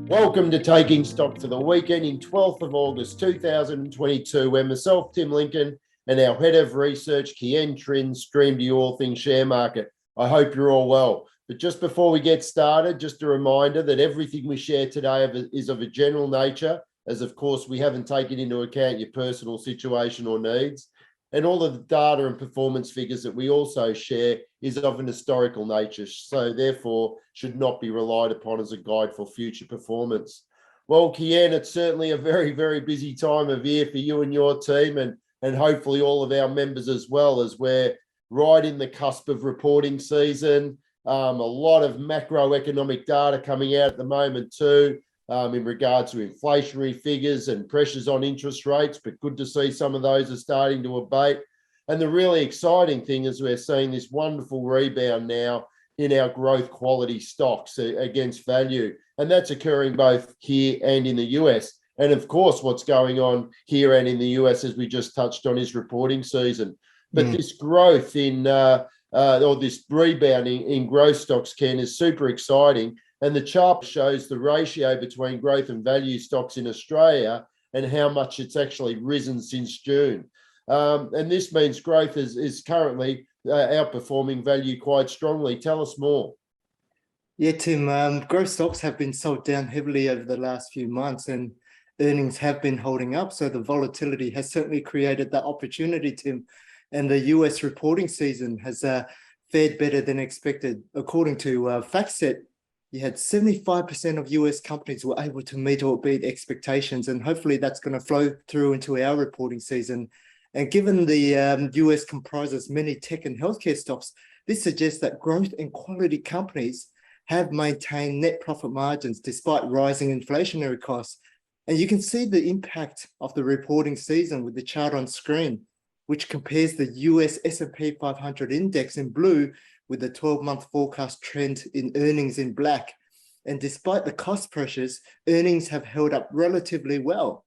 Welcome to Taking Stock for the weekend in 12th of August 2022, where myself, Tim Lincoln, and our Head of Research, Kien, Trinh, stream to you all things share market. I hope you're all well. But just before we get started, just a reminder that everything we share today is of a general nature, as of course we haven't taken into account your personal situation or needs. And all of the data and performance figures that we also share is of an historical nature, so therefore should not be relied upon as a guide for future performance. Well, Kien, it's certainly a very, very busy time of year for you and your team, and hopefully all of our members as well, as we're right in the cusp of reporting season. A lot of macroeconomic data coming out at the moment too, in regards to inflationary figures and pressures on interest rates, but good to see some of those are starting to abate. And the really exciting thing is we're seeing this wonderful rebound now in our growth quality stocks against value. And that's occurring both here and in the US. And of course, what's going on here and in the US, as we just touched on, is reporting season. But this growth or this rebounding in growth stocks, Ken, is super exciting. And the chart shows the ratio between growth and value stocks in Australia and how much it's actually risen since June. And this means growth is currently outperforming value quite strongly. Tell us more. Yeah, Tim, growth stocks have been sold down heavily over the last few months and earnings have been holding up. So the volatility has certainly created that opportunity, Tim. And the US reporting season has fared better than expected. According to FactSet, you had 75% of US companies were able to meet or beat expectations, and hopefully that's going to flow through into our reporting season. And given the US comprises many tech and healthcare stocks, this suggests that growth and quality companies have maintained net profit margins despite rising inflationary costs. And you can see the impact of the reporting season with the chart on screen, which compares the US S&P 500 index in blue with the 12-month forecast trend in earnings in black. And despite the cost pressures, earnings have held up relatively well.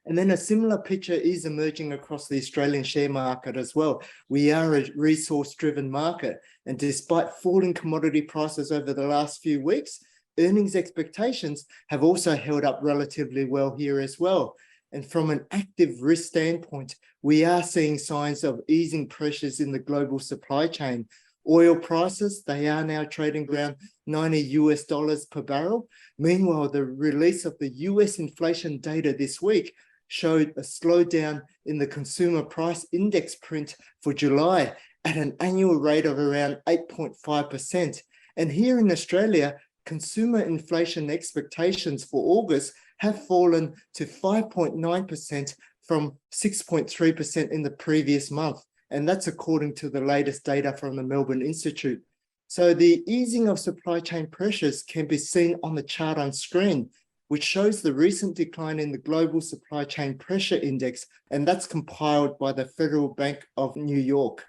And then a similar picture is emerging across the Australian share market as well. We are a resource-driven market, and despite falling commodity prices over the last few weeks, earnings expectations have also held up relatively well here as well. And from an active risk standpoint, we are seeing signs of easing pressures in the global supply chain. Oil prices, they are now trading around $90 per barrel. Meanwhile, the release of the US inflation data this week showed a slowdown in the consumer price index print for July at an annual rate of around 8.5%. And here in Australia, consumer inflation expectations for August have fallen to 5.9% from 6.3% in the previous month. And that's according to the latest data from the Melbourne Institute. So the easing of supply chain pressures can be seen on the chart on screen, which shows the recent decline in the global supply chain pressure index, and that's compiled by the Federal Bank of New York.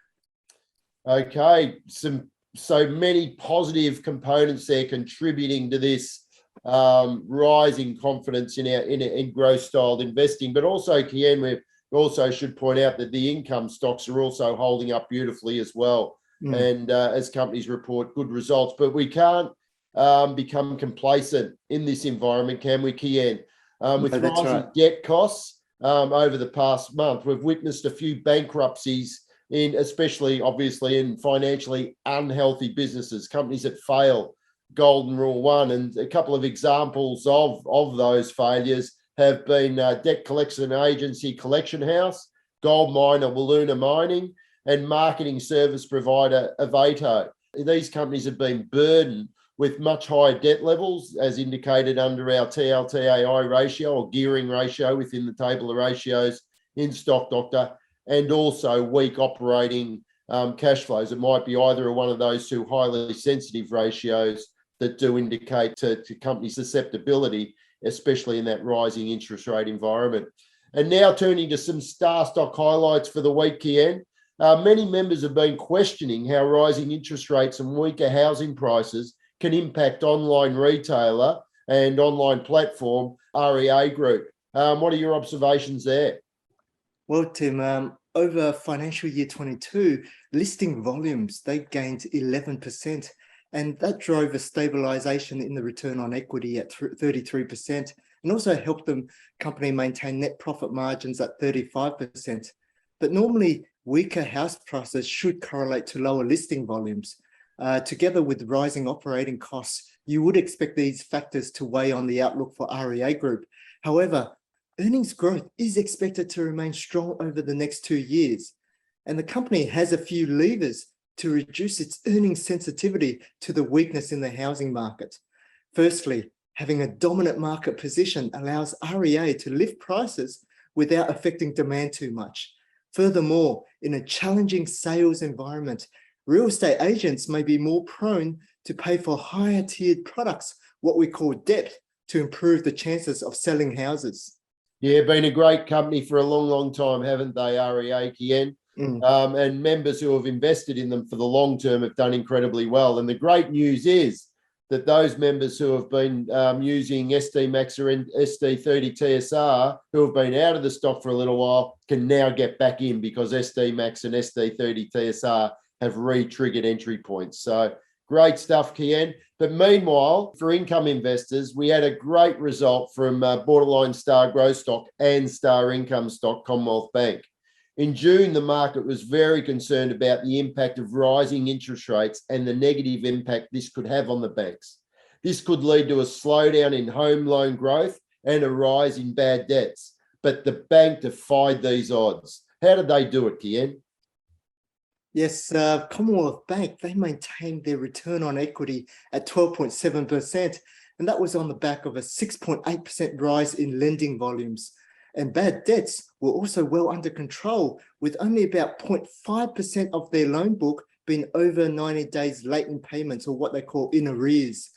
Okay, so many positive components there contributing to this rising confidence in growth style investing, but also, Kien, we also should point out that the income stocks are also holding up beautifully as well. And as companies report good results, but we can't become complacent in this environment, can we, Kien? With rising debt costs over the past month, we've witnessed a few bankruptcies especially obviously in financially unhealthy businesses, companies that fail Golden Rule 1. And a couple of examples of those failures have been debt collection agency Collection House, gold miner Wiluna Mining, and marketing service provider Avato. These companies have been burdened with much higher debt levels, as indicated under our TLTAI ratio or gearing ratio within the table of ratios in Stock Doctor, and also weak operating cash flows. It might be either one of those two highly sensitive ratios that do indicate to company susceptibility, especially in that rising interest rate environment. And now turning to some star stock highlights for the week, Kien. Many members have been questioning how rising interest rates and weaker housing prices can impact online retailer and online platform REA Group. What are your observations there? Well, Tim, over financial year 22, listing volumes, they gained 11%. And that drove a stabilization in the return on equity at 33%, and also helped the company maintain net profit margins at 35%. But normally, weaker house prices should correlate to lower listing volumes. Together with rising operating costs, you would expect these factors to weigh on the outlook for REA Group. However, earnings growth is expected to remain strong over the next 2 years, and the company has a few levers to reduce its earnings sensitivity to the weakness in the housing market. Firstly, having a dominant market position allows REA to lift prices without affecting demand too much. Furthermore, in a challenging sales environment, real estate agents may be more prone to pay for higher tiered products, what we call depth, to improve the chances of selling houses. Yeah, been a great company for a long, long time, haven't they, REA, Kien? And members who have invested in them for the long term have done incredibly well. And the great news is that those members who have been using SD Max or SD30 TSR, who have been out of the stock for a little while, can now get back in because SD Max and SD30 TSR have re-triggered entry points. So great stuff, Kien. But meanwhile, for income investors, we had a great result from borderline star growth stock and star income stock, Commonwealth Bank. In June, the market was very concerned about the impact of rising interest rates and the negative impact this could have on the banks. This could lead to a slowdown in home loan growth and a rise in bad debts. But the bank defied these odds. How did they do it, Kien? Yes, Commonwealth Bank, they maintained their return on equity at 12.7%, and that was on the back of a 6.8% rise in lending volumes. And bad debts were also well under control, with only about 0.5% of their loan book being over 90 days late in payments, or what they call in arrears.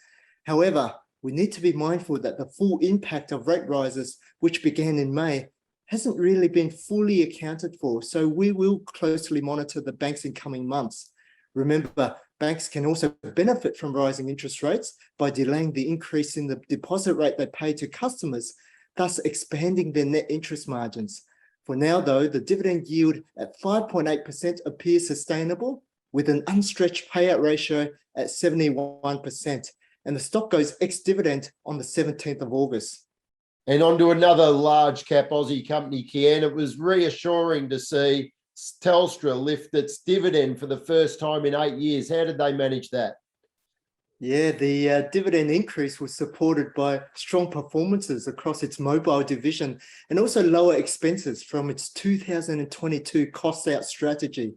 However, we need to be mindful that the full impact of rate rises, which began in May, hasn't really been fully accounted for, so we will closely monitor the banks in coming months. Remember, banks can also benefit from rising interest rates by delaying the increase in the deposit rate they pay to customers, thus expanding their net interest margins. For now, though, the dividend yield at 5.8% appears sustainable, with an unstretched payout ratio at 71%, and the stock goes ex-dividend on the 17th of August. And on to another large cap Aussie company, Kien. It was reassuring to see Telstra lift its dividend for the first time in 8 years. How did they manage that? Yeah, the dividend increase was supported by strong performances across its mobile division and also lower expenses from its 2022 cost out strategy.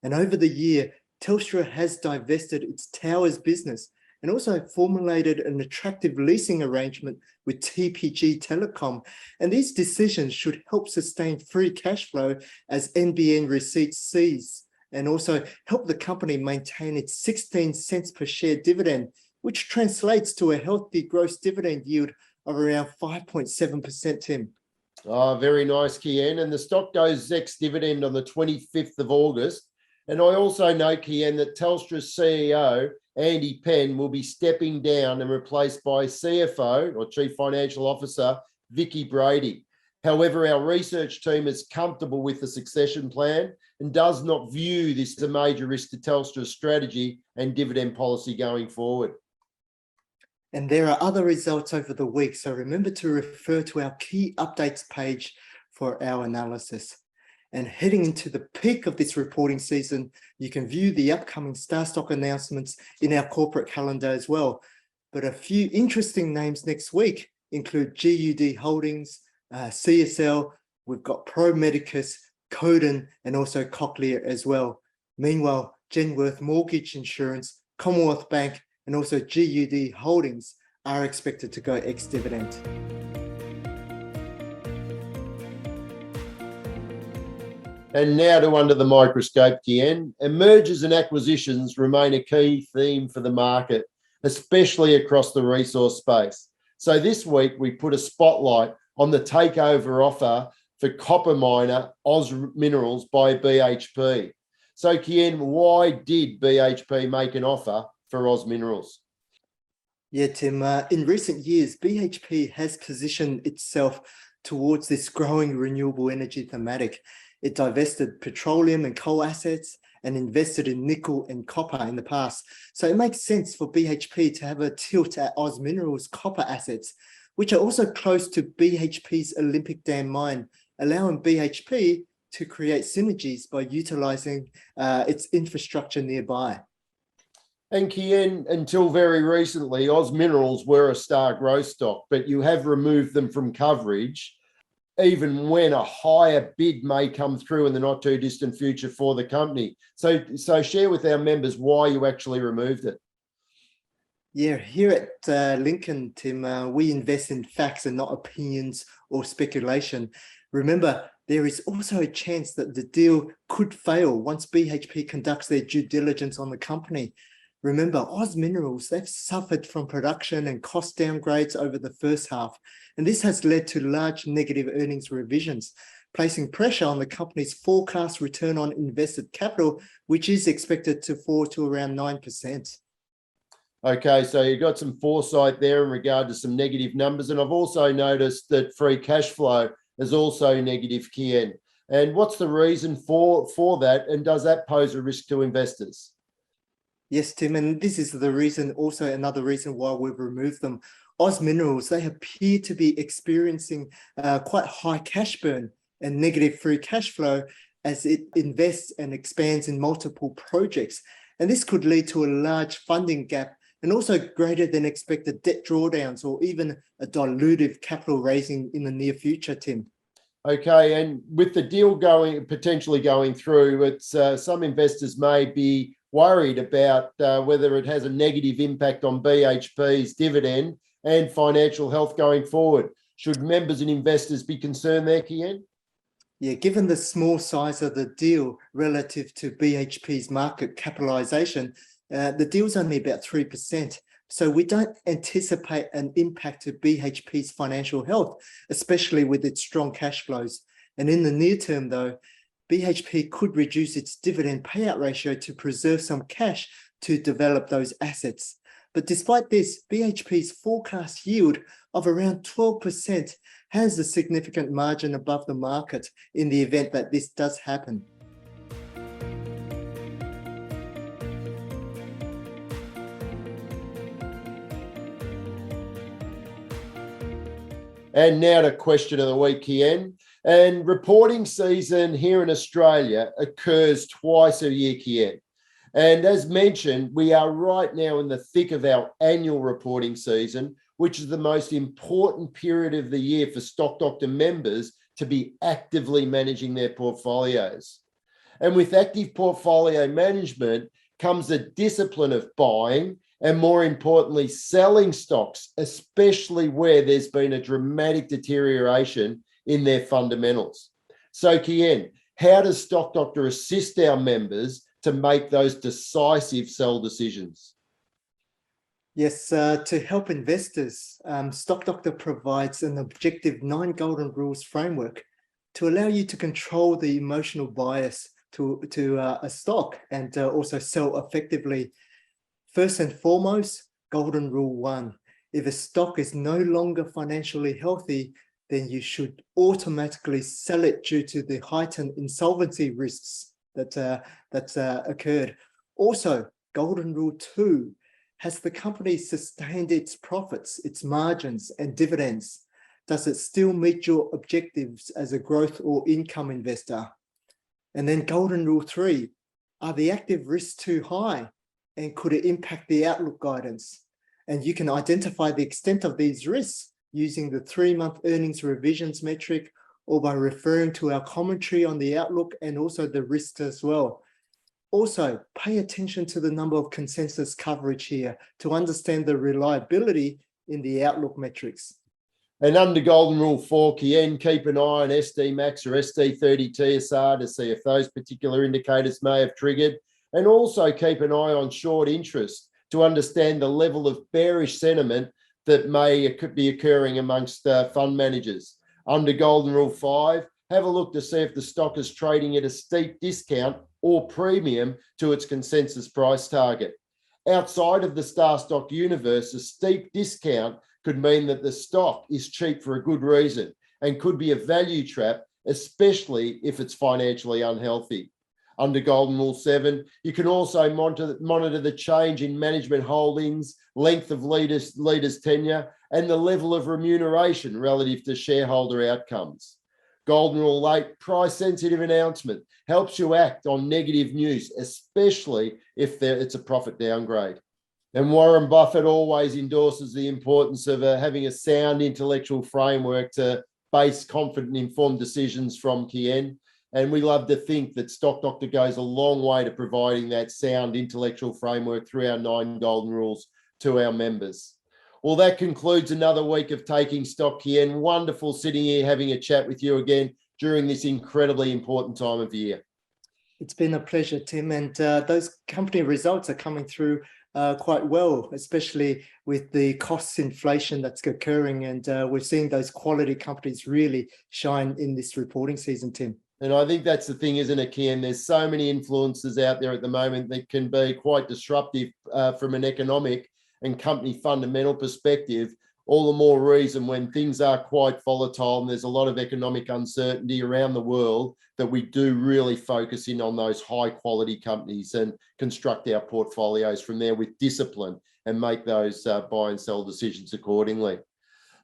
And over the year, Telstra has divested its towers business and also formulated an attractive leasing arrangement with TPG Telecom. And these decisions should help sustain free cash flow as NBN receipts cease, and also help the company maintain its 16 cents per share dividend, which translates to a healthy gross dividend yield of around 5.7%, Tim. Oh, very nice, Kien. And the stock goes ex-dividend on the 25th of August. And I also note, Kien, that Telstra's CEO, Andy Penn, will be stepping down and replaced by CFO, or Chief Financial Officer, Vicky Brady. However, our research team is comfortable with the succession plan and does not view this as a major risk to Telstra's strategy and dividend policy going forward. And there are other results over the week, so remember to refer to our key updates page for our analysis. And heading into the peak of this reporting season, you can view the upcoming Star Stock announcements in our corporate calendar as well. But a few interesting names next week include GUD Holdings, CSL, we've got Pro Medicus, Codan, and also Cochlear as well. Meanwhile, Genworth Mortgage Insurance, Commonwealth Bank, and also GUD Holdings are expected to go ex-dividend. And now to Under the Microscope, Kien. Mergers and acquisitions remain a key theme for the market, especially across the resource space. So this week, we put a spotlight on the takeover offer for copper miner Oz Minerals by BHP. So, Kien, why did BHP make an offer for Oz Minerals? Yeah, Tim, in recent years, BHP has positioned itself towards this growing renewable energy thematic. It divested petroleum and coal assets and invested in nickel and copper in the past. So it makes sense for BHP to have a tilt at Oz Minerals' copper assets, which are also close to BHP's Olympic Dam mine, allowing BHP to create synergies by utilising its infrastructure nearby. And Kien, until very recently, Oz Minerals were a star growth stock, but you have removed them from coverage, even when a higher bid may come through in the not too distant future for the company. So share with our members why you actually removed it. Yeah, here at Lincoln, Tim, we invest in facts and not opinions or speculation. Remember, there is also a chance that the deal could fail once BHP conducts their due diligence on the company. Remember, Oz Minerals, they've suffered from production and cost downgrades over the first half, and this has led to large negative earnings revisions, placing pressure on the company's forecast return on invested capital, which is expected to fall to around 9%. Okay, so you got some foresight there in regard to some negative numbers, and I've also noticed that free cash flow is also negative, Kien. And what's the reason for that, and does that pose a risk to investors? Yes, Tim, and this is the reason, also another reason why we've removed them. Oz Minerals, they appear to be experiencing quite high cash burn and negative free cash flow as it invests and expands in multiple projects. And this could lead to a large funding gap and also greater than expected debt drawdowns or even a dilutive capital raising in the near future, Tim. Okay, and with the deal potentially going through, it's some investors may be worried about whether it has a negative impact on BHP's dividend and financial health going forward. Should members and investors be concerned there, Kien? Yeah, given the small size of the deal relative to BHP's market capitalisation, the deal's only about 3%. So we don't anticipate an impact to BHP's financial health, especially with its strong cash flows. And in the near term, though, BHP could reduce its dividend payout ratio to preserve some cash to develop those assets. But despite this, BHP's forecast yield of around 12% has a significant margin above the market in the event that this does happen. And now to question of the week, Kien. And reporting season here in Australia occurs twice a year, Kien. And as mentioned, we are right now in the thick of our annual reporting season, which is the most important period of the year for Stock Doctor members to be actively managing their portfolios. And with active portfolio management comes the discipline of buying and, more importantly, selling stocks, especially where there's been a dramatic deterioration in their fundamentals. So, Kien, how does Stock Doctor assist our members to make those decisive sell decisions? Yes, to help investors, Stock Doctor provides an objective 9 golden rules framework to allow you to control the emotional bias to a stock and also sell effectively. First and foremost, golden rule 1. If a stock is no longer financially healthy, then you should automatically sell it due to the heightened insolvency risks that's occurred. Also, golden rule 2, has the company sustained its profits, its margins and dividends? Does it still meet your objectives as a growth or income investor? And then golden rule 3, are the active risks too high? And could it impact the outlook guidance? And you can identify the extent of these risks using the 3-month earnings revisions metric or by referring to our commentary on the outlook and also the risks as well. Also, pay attention to the number of consensus coverage here to understand the reliability in the outlook metrics. And under Golden Rule 4, Kien, keep an eye on SD Max or SD30 TSR to see if those particular indicators may have triggered. And also keep an eye on short interest to understand the level of bearish sentiment that may be occurring amongst fund managers. Under Golden Rule 5, have a look to see if the stock is trading at a steep discount or premium to its consensus price target. Outside of the star stock universe, a steep discount could mean that the stock is cheap for a good reason and could be a value trap, especially if it's financially unhealthy. under Golden Rule 7. You can also monitor the change in management holdings, length of leaders' tenure, and the level of remuneration relative to shareholder outcomes. Golden Rule 8, price-sensitive announcement, helps you act on negative news, especially if it's a profit downgrade. And Warren Buffett always endorses the importance of having a sound intellectual framework to base confident, informed decisions from Kien. And we love to think that Stock Doctor goes a long way to providing that sound intellectual framework through our 9 golden rules to our members. Well, that concludes another week of Taking Stock, Kien. Wonderful sitting here having a chat with you again during this incredibly important time of year. It's been a pleasure, Tim. And those company results are coming through quite well, especially with the cost inflation that's occurring. And we're seeing those quality companies really shine in this reporting season, Tim. And I think that's the thing, isn't it, Kien? There's so many influences out there at the moment that can be quite disruptive from an economic and company fundamental perspective. All the more reason when things are quite volatile and there's a lot of economic uncertainty around the world that we do really focus in on those high quality companies and construct our portfolios from there with discipline and make those buy and sell decisions accordingly.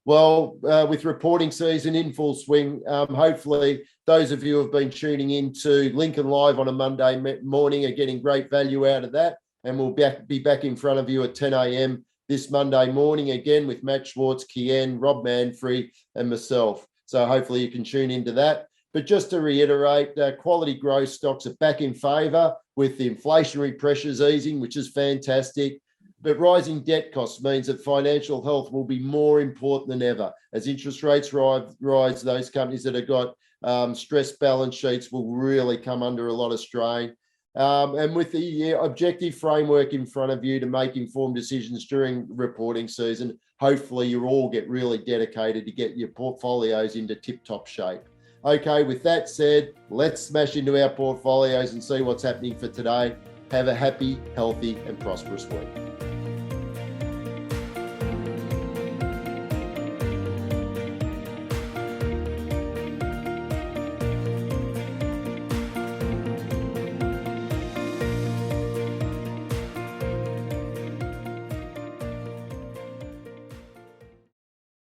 Well, with reporting season in full swing, hopefully those of you who have been tuning in to Lincoln Live on a Monday morning are getting great value out of that. And we'll be back in front of you at 10 a.m. this Monday morning again with Matt Schwartz, Kien, Rob Manfrey and myself. So hopefully you can tune into that. But just to reiterate, quality growth stocks are back in favour with the inflationary pressures easing, which is fantastic. But rising debt costs means that financial health will be more important than ever. As interest rates rise, those companies that have got stressed balance sheets will really come under a lot of strain. And with the objective framework in front of you to make informed decisions during reporting season, hopefully you all get really dedicated to get your portfolios into tip-top shape. Okay, with that said, let's smash into our portfolios and see what's happening for today. Have a happy, healthy and prosperous week.